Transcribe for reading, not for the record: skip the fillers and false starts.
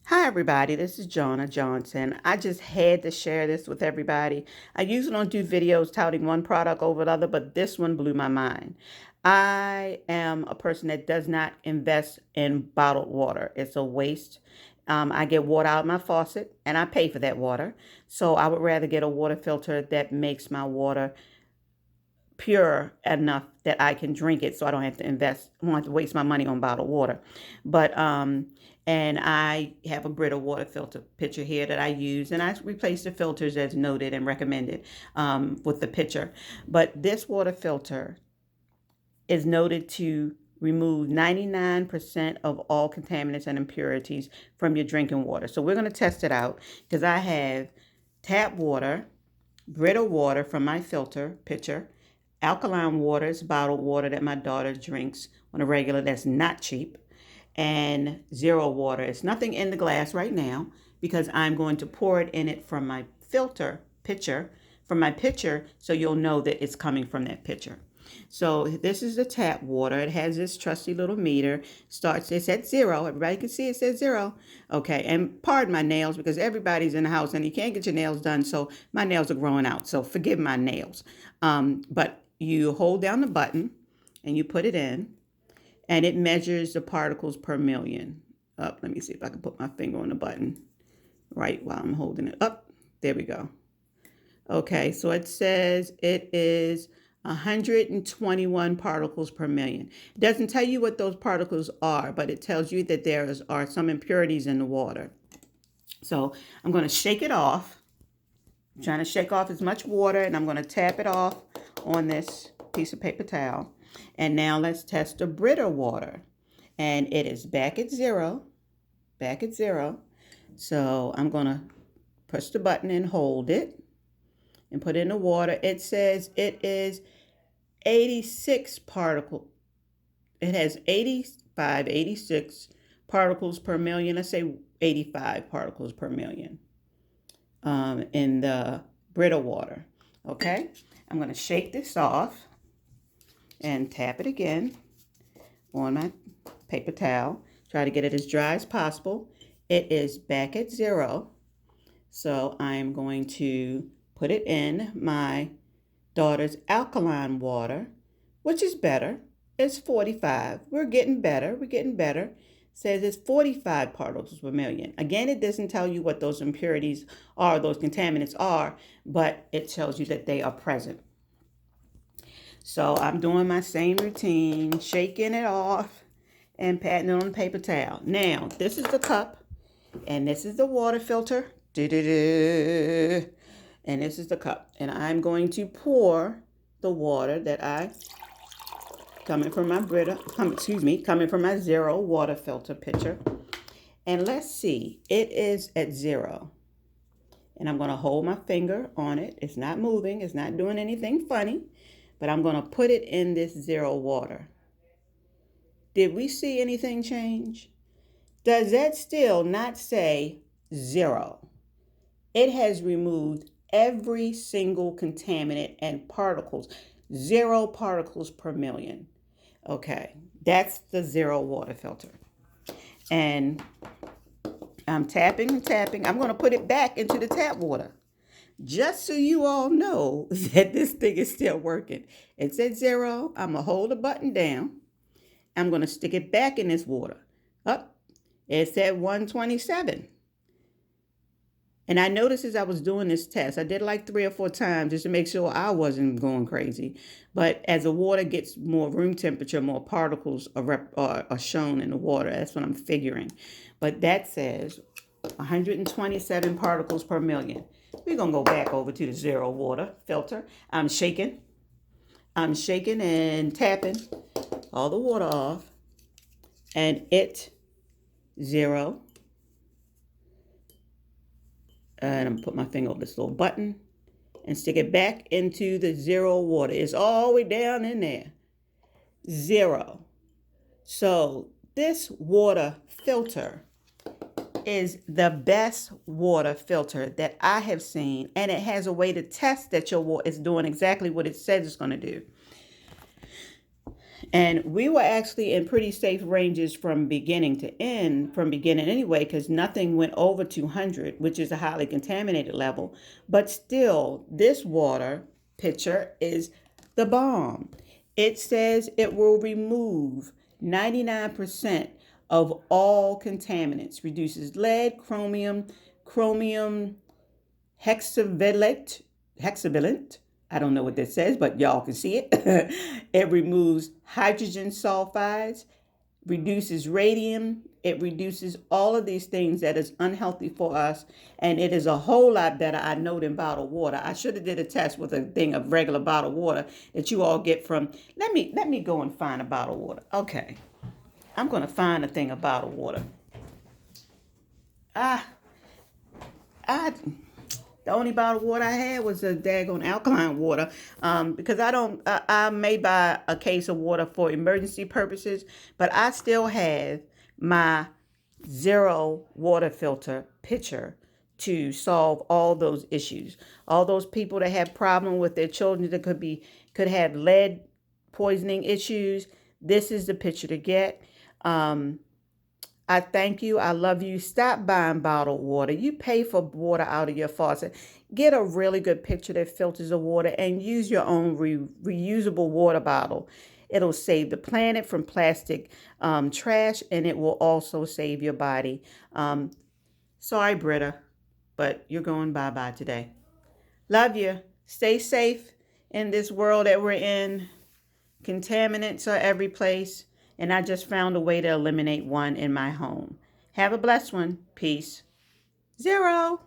Hi, everybody. This is Jonna Johnson. I just had to share this with everybody. I usually don't do videos touting one product over the other, but this one blew my mind. I am a person that does not invest in bottled water, it's a waste. I get water out of my faucet and I pay for that water. So I would rather get a water filter that makes my water pure enough that I can drink it so I don't have to want to waste my money on bottled water. But and I have a Brita water filter pitcher here that I use, and I replace the filters as noted and recommended with the pitcher. But this water filter is noted to remove 99% of all contaminants and impurities from your drinking water. So we're going to test it out because I have tap water, Brita water from my filter pitcher, alkaline water is bottled water that my daughter drinks on a regular that's not cheap, and zero water. It's nothing in the glass right now because I'm going to pour it in it from my filter pitcher, from my pitcher, so you'll know that it's coming from that pitcher. So this is the tap water. It has this trusty little meter. It's at zero. Everybody can see it says zero. Okay, and pardon my nails because everybody's in the house and you can't get your nails done, so my nails are growing out. So forgive my nails. But you hold down the button and you put it in, and it measures the particles per million. Up, let me see if I can put my finger on the button right while I'm holding it up. There we go. Okay, so it says it is 121 particles per million. It doesn't tell you what those particles are, but it tells you that there are some impurities in the water. So I'm going to shake it off. I'm trying to shake off as much water, and I'm going to tap it off on this piece of paper towel. And now let's test the Brita water. And it is back at zero. Back at zero. So I'm going to push the button and hold it and put it in the water. It says it is 86 particles. It has 85, 86 particles per million. Let's say 85 particles per million in the Brita water. Okay, I'm going to shake this off and tap it again on my paper towel. Try to get it as dry as possible. It is back at zero. So I'm going to put it in my daughter's alkaline water, which is better. It's 45. We're getting better. We're getting better. It says it's 45 particles per million. Again, it doesn't tell you what those impurities are, those contaminants are, but it tells you that they are present. So I'm doing my same routine, shaking it off and patting it on the paper towel. Now, this is the cup, and this is the water filter. And this is the cup. And I'm going to pour the water that coming from my coming from my zero water filter pitcher. And let's see, it is at zero. And I'm going to hold my finger on it. It's not moving. It's not doing anything funny. But I'm going to put it in this zero water. Did we see anything change? Does that still not say zero? It has removed every single contaminant and particles. 0 particles per million. Okay, that's the zero water filter. And I'm tapping and tapping. I'm going to put it back into the tap water. Just so you all know that this thing is still working. It's at zero. I'm going to hold the button down. I'm going to stick it back in this water. Up. It's at 127. And I noticed as I was doing this test, I did like 3 or 4 times just to make sure I wasn't going crazy. But as the water gets more room temperature, more particles are shown in the water. That's what I'm figuring. But that says 127 particles per million. We're going to go back over to the zero water filter. I'm shaking and tapping all the water off. And it zero. And I'm going to put my finger over this little button and stick it back into the zero water. It's all the way down in there. Zero. So this water filter is the best water filter that I have seen. And it has a way to test that your water is doing exactly what it says it's going to do. And we were actually in pretty safe ranges from beginning to end, from beginning anyway, because nothing went over 200, which is a highly contaminated level. But still, this water pitcher is the bomb. It says it will remove 99% of all contaminants, reduces lead, chromium hexavalent. I don't know what that says, but y'all can see it. It removes hydrogen sulfides, reduces radium. It reduces all of these things that is unhealthy for us, and it is a whole lot better, I know, than bottled water. I should have did a test with a thing of regular bottled water that you all get from. Let me go and find a bottled water. Okay, I'm gonna find a thing of bottled water. Ah, I The only bottled water I had was a daggone alkaline water, because I may buy a case of water for emergency purposes, but I still have my zero water filter pitcher to solve all those issues. All those people that have problem with their children that could have lead poisoning issues. This is the pitcher to get. I thank you. I love you. Stop buying bottled water. You pay for water out of your faucet. Get a really good pitcher that filters the water and use your own reusable water bottle. It'll save the planet from plastic trash, and it will also save your body. Sorry, Britta, but you're going bye-bye today. Love you. Stay safe in this world that we're in. Contaminants are every place, and I just found a way to eliminate one in my home. Have a blessed one. Peace. Zero.